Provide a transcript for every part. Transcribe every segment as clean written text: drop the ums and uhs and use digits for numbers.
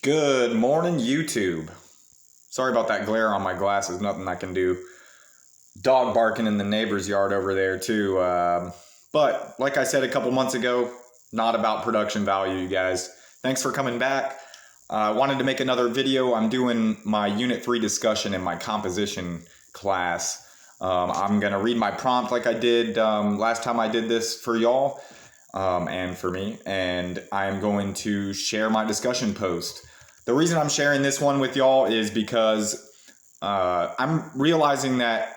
Good morning, YouTube. Sorry about that glare on my glasses. Nothing I can do. Dog barking in the neighbor's yard over there, too. But like I said a couple months ago, not about production value, you guys. Thanks for coming back. I wanted to make another video. I'm doing my Unit 3 discussion in my composition class. I'm going to read my prompt like I did last time I did this for y'all and for me. And I'm going to share my discussion post. The reason I'm sharing this one with y'all is because I'm realizing that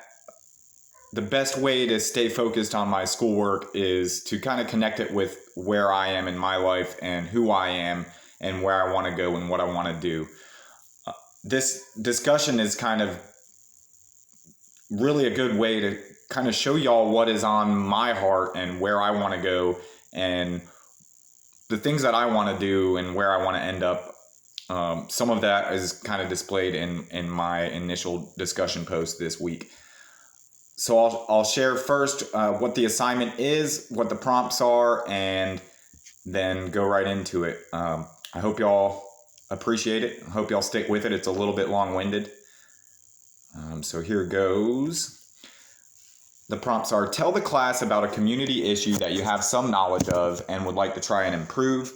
the best way to stay focused on my schoolwork is to kind of connect it with where I am in my life and who I am and where I want to go and what I want to do. This discussion is kind of really a good way to kind of show y'all what is on my heart and where I want to go and the things that I want to do and where I want to end up. Some of that is kind of displayed in my initial discussion post this week. So I'll share first what the assignment is, what the prompts are, and then go right into it. I hope y'all appreciate it. I hope y'all stick with it. It's a little bit long-winded. So here goes. The prompts are: tell the class about a community issue that you have some knowledge of and would like to try and improve.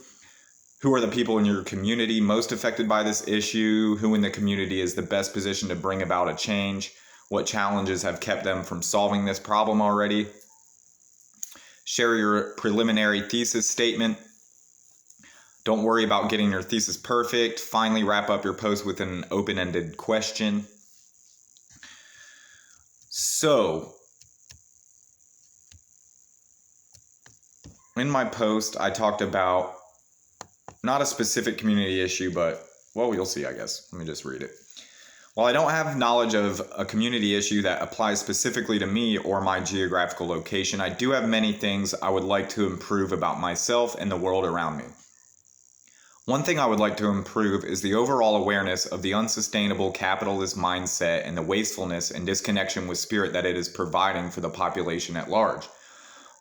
Who are the people in your community most affected by this issue? Who in the community is the best position to bring about a change? What challenges have kept them from solving this problem already? Share your preliminary thesis statement. Don't worry about getting your thesis perfect. Finally, wrap up your post with an open-ended question. So, in my post, I talked about not a specific community issue, but, well, you'll see, I guess. Let me just read it. While I don't have knowledge of a community issue that applies specifically to me or my geographical location, I do have many things I would like to improve about myself and the world around me. One thing I would like to improve is the overall awareness of the unsustainable capitalist mindset and the wastefulness and disconnection with spirit that it is providing for the population at large.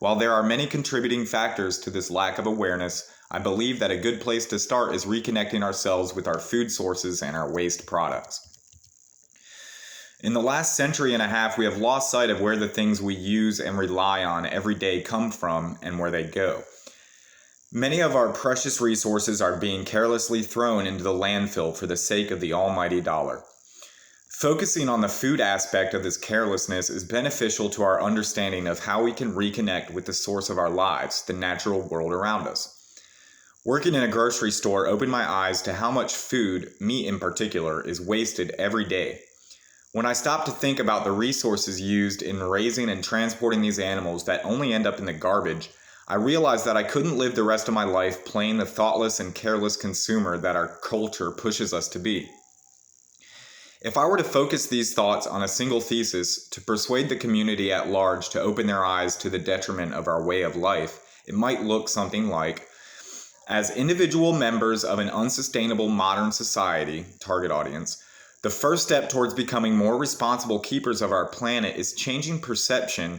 While there are many contributing factors to this lack of awareness, I believe that a good place to start is reconnecting ourselves with our food sources and our waste products. In the last century and a half, we have lost sight of where the things we use and rely on every day come from and where they go. Many of our precious resources are being carelessly thrown into the landfill for the sake of the almighty dollar. Focusing on the food aspect of this carelessness is beneficial to our understanding of how we can reconnect with the source of our lives, the natural world around us. Working in a grocery store opened my eyes to how much food, meat in particular, is wasted every day. When I stopped to think about the resources used in raising and transporting these animals that only end up in the garbage, I realized that I couldn't live the rest of my life playing the thoughtless and careless consumer that our culture pushes us to be. If I were to focus these thoughts on a single thesis to persuade the community at large to open their eyes to the detriment of our way of life, it might look something like: as individual members of an unsustainable modern society, target audience, the first step towards becoming more responsible keepers of our planet is changing perception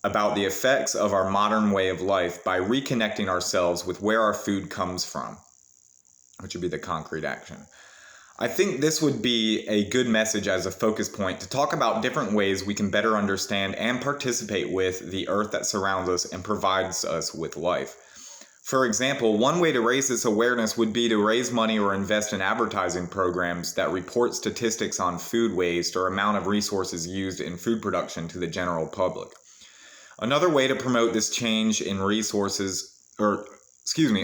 about the effects of our modern way of life by reconnecting ourselves with where our food comes from, which would be the concrete action. I think this would be a good message as a focus point to talk about different ways we can better understand and participate with the earth that surrounds us and provides us with life. For example, one way to raise this awareness would be to raise money or invest in advertising programs that report statistics on food waste or amount of resources used in food production to the general public. Another way to promote this change in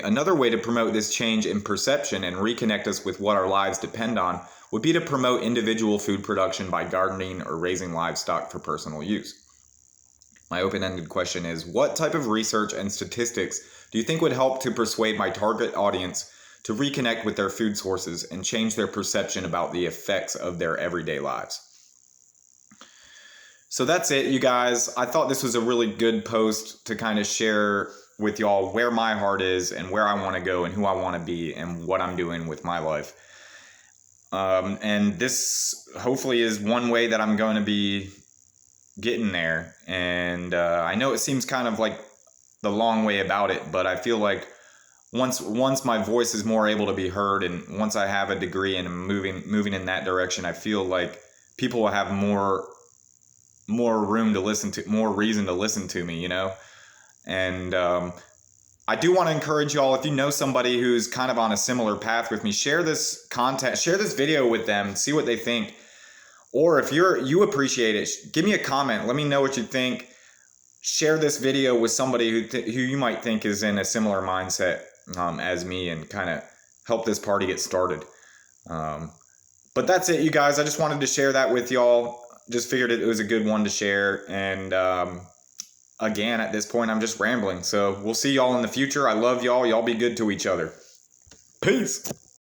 Another way to promote this change in perception and reconnect us with what our lives depend on would be to promote individual food production by gardening or raising livestock for personal use. My open-ended question is: what type of research and statistics do you think would help to persuade my target audience to reconnect with their food sources and change their perception about the effects of their everyday lives? So that's it, you guys. I thought this was a really good post to kind of share with y'all where my heart is and where I want to go and who I want to be and what I'm doing with my life. And this hopefully is one way that I'm going to be getting there. And I know it seems kind of like the long way about it, but I feel like once my voice is more able to be heard, and once I have a degree and moving in that direction, I feel like people will have more room to listen to, more reason to listen to me, you know. And I do want to encourage y'all, if you know somebody who's kind of on a similar path with me, share this content, share this video with them, see what they think. Or if you appreciate it, give me a comment. Let me know what you think. Share this video with somebody who you might think is in a similar mindset as me, and kind of help this party get started. But that's it, you guys. I just wanted to share that with y'all. Just figured it was a good one to share. And again, at this point, I'm just rambling. So we'll see y'all in the future. I love y'all. Y'all be good to each other. Peace.